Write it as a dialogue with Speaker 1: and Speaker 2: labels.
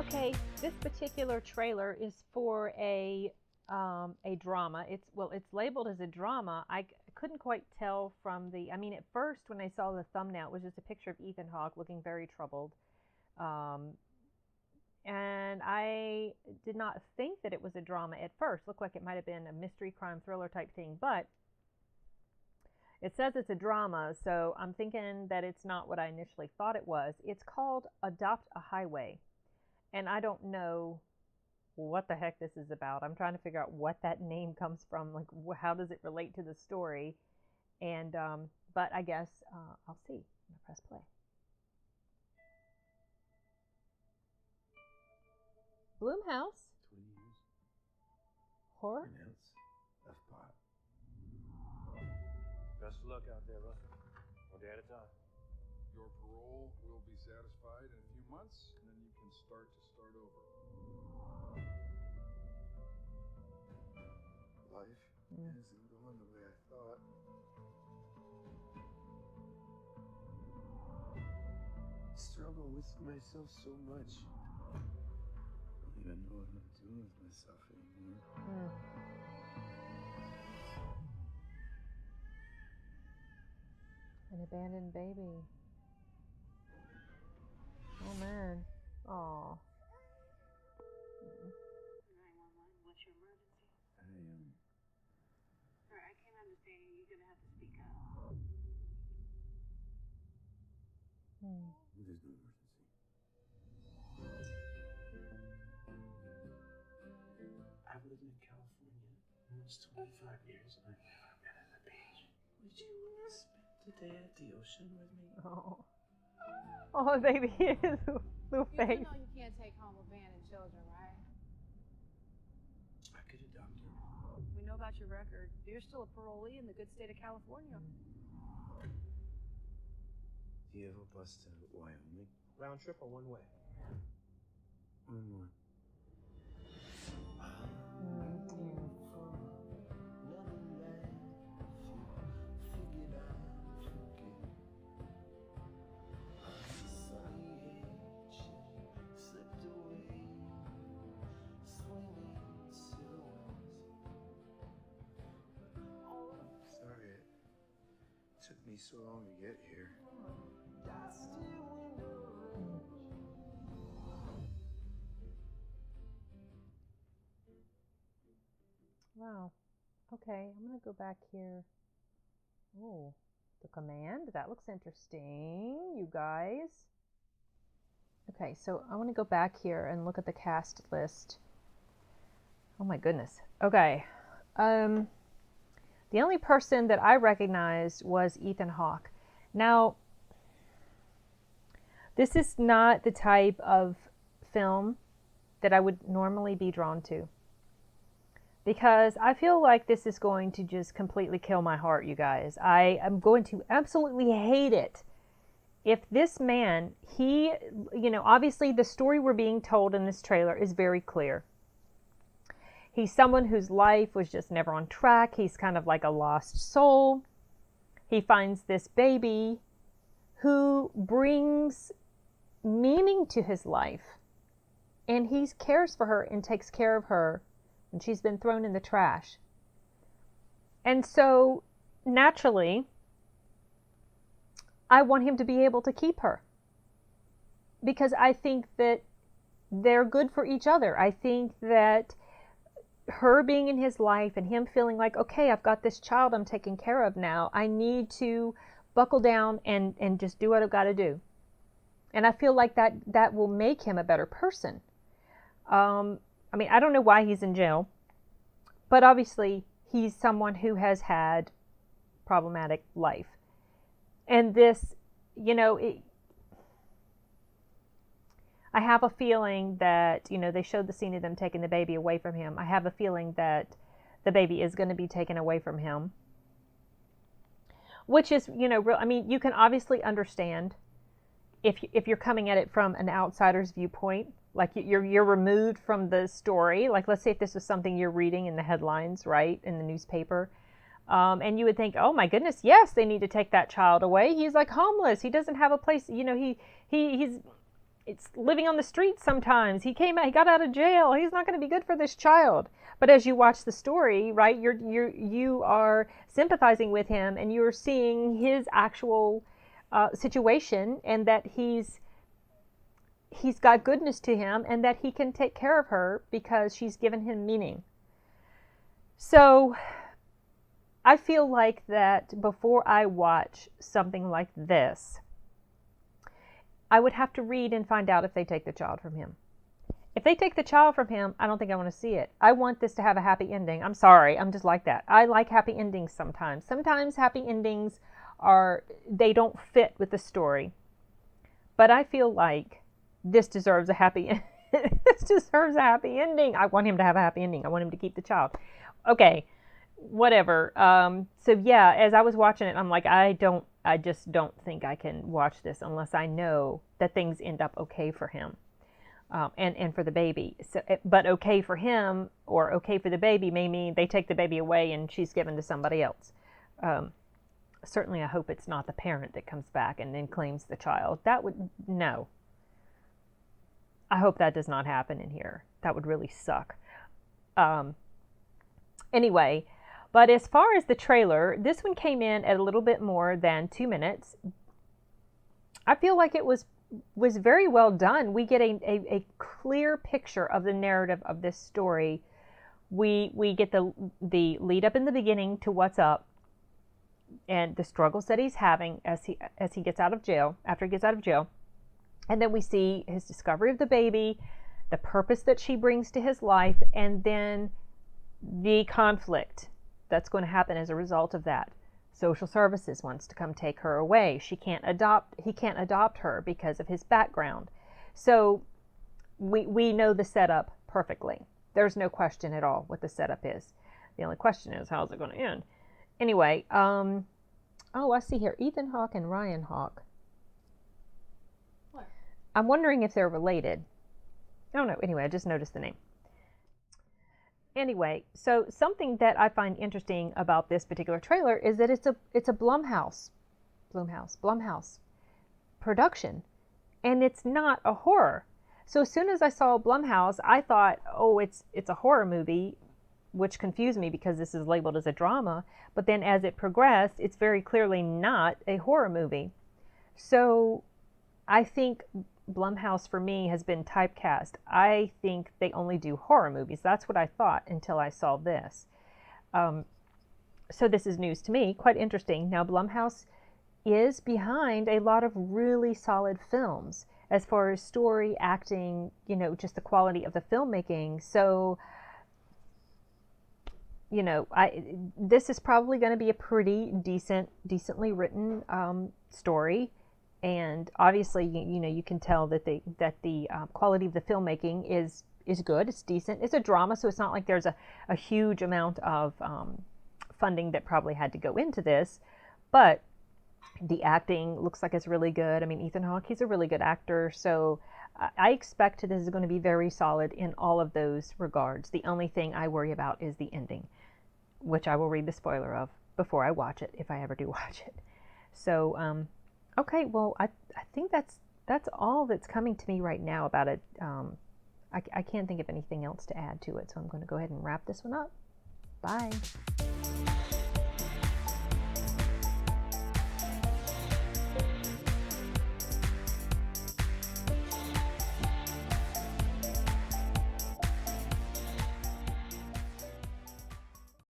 Speaker 1: Okay, this particular trailer is for a drama. It's labeled as a drama. Couldn't quite tell from the. I mean, at first when I saw the thumbnail, it was just a picture of Ethan Hawke looking very troubled, um, and I did not think that it was a drama at first. Looked like it might have been a mystery crime thriller type thing, but it says it's a drama, so I'm thinking that it's not what I initially thought it was. It's called Adopt a Highway, and I don't know what the heck this is about. I'm trying to figure out what that name comes from. Like, how does it relate to the story? And but I guess I'll see. I'm gonna press play. Bloomhouse
Speaker 2: 20 years.
Speaker 1: horror.
Speaker 2: Announce F-Pot.
Speaker 3: Best of luck out there, Russell. One day at a time.
Speaker 4: Your parole will be satisfied in a few months, and then you can start over.
Speaker 2: Life isn't going the way I thought. I struggle with myself so much. I don't even know what I'm doing with myself anymore.
Speaker 1: An abandoned baby. Oh man. Oh.
Speaker 5: 911, what's your emergency?
Speaker 2: I
Speaker 5: Sir, I can't understand you. You're gonna have to speak up.
Speaker 2: There's no emergency. I've lived in California almost 25 years and I've never been at the beach. Would you spend the day at the ocean with me?
Speaker 1: Oh. Oh, baby, his little
Speaker 6: You
Speaker 1: face.
Speaker 6: do know you can't take home abandoned children, right?
Speaker 2: I could adopt her.
Speaker 6: We know about your record. You're still a parolee in the good state of California.
Speaker 2: Do you have a bus to Wyoming?
Speaker 3: Round trip or one way?
Speaker 2: One more. Sorry, it took me so long to get here.
Speaker 1: Wow. Okay, I'm gonna go back here. Oh, the command. That looks interesting, you guys. Okay, so I want to go back here and look at the cast list. Oh my goodness. Okay. The only person that I recognized was Ethan Hawke. Now, this is not the type of film that I would normally be drawn to, because I feel like this is going to just completely kill my heart, you guys. I am going to absolutely hate it if this man, obviously the story we're being told in this trailer is very clear. He's someone whose life was just never on track. He's kind of like a lost soul. He finds this baby who brings meaning to his life, and he cares for her and takes care of her, and she's been thrown in the trash. And so, naturally, I want him to be able to keep her, because I think that they're good for each other. I think that her being in his life and him feeling like, okay, I've got this child I'm taking care of now. I need to buckle down and just do what I've got to do. And I feel like that will make him a better person. I mean, I don't know why he's in jail, but obviously he's someone who has had problematic life. And this, I have a feeling that, they showed the scene of them taking the baby away from him. I have a feeling that the baby is going to be taken away from him, which is, real. I mean, you can obviously understand if you're coming at it from an outsider's viewpoint, like you're removed from the story. Like, let's say if this was something you're reading in the headlines, right, in the newspaper, and you would think, oh my goodness, yes, they need to take that child away. He's like homeless. He doesn't have a place. He's it's living on the streets sometimes. He got out of jail. He's not going to be good for this child. But as you watch the story, right, you are sympathizing with him, and you're seeing his actual situation, and that he's got goodness to him, and that he can take care of her because she's given him meaning. So I feel like that before I watch something like this, I would have to read and find out if they take the child from him. If they take the child from him, I don't think I want to see it. I want this to have a happy ending. I'm sorry, I'm just like that. I like happy endings sometimes. Sometimes happy endings they don't fit with the story. But I feel like this deserves a happy ending. This deserves a happy ending. I want him to have a happy ending. I want him to keep the child. Okay, whatever. So yeah, as I was watching it, I'm like, I just don't think I can watch this unless I know that things end up okay for him, and for the baby. So, but okay for him or okay for the baby may mean they take the baby away and she's given to somebody else. Certainly, I hope it's not the parent that comes back and then claims the child. No. I hope that does not happen in here. That would really suck. Anyway, but as far as the trailer, this one came in at a little bit more than 2 minutes. I feel like it was very well done. We get a clear picture of the narrative of this story. We get the lead up in the beginning to what's up and the struggles that he's having as he gets out of jail, after he gets out of jail. And then we see his discovery of the baby, the purpose that she brings to his life, and then the conflict that's going to happen as a result of that. Social services wants to come take her away. He can't adopt her because of his background. So we know the setup perfectly. There's no question at all what the setup is. The only question is, how's it going to end? Anyway, oh, I see here, Ethan Hawke and Ryan Hawke.
Speaker 6: What?
Speaker 1: I'm wondering if they're related. I don't know. Anyway, I just noticed the name. Anyway, so something that I find interesting about this particular trailer is that it's a Blumhouse production, and it's not a horror. So as soon as I saw Blumhouse, I thought, oh, it's a horror movie, which confused me because this is labeled as a drama. But then as it progressed, it's very clearly not a horror movie. So I think Blumhouse for me has been typecast. I think they only do horror movies. That's what I thought until I saw this. So this is news to me, quite interesting. Now Blumhouse is behind a lot of really solid films as far as story, acting, just the quality of the filmmaking. So, this is probably going to be a pretty decently written story. And obviously, you can tell that the quality of the filmmaking is good. It's decent. It's a drama, so it's not like there's a huge amount of funding that probably had to go into this. But the acting looks like it's really good. I mean, Ethan Hawke, he's a really good actor. So I expect this is going to be very solid in all of those regards. The only thing I worry about is the ending, which I will read the spoiler of before I watch it, if I ever do watch it. So, okay, well, I think that's all that's coming to me right now about it. I can't think of anything else to add to it, so I'm going to go ahead and wrap this one up. Bye.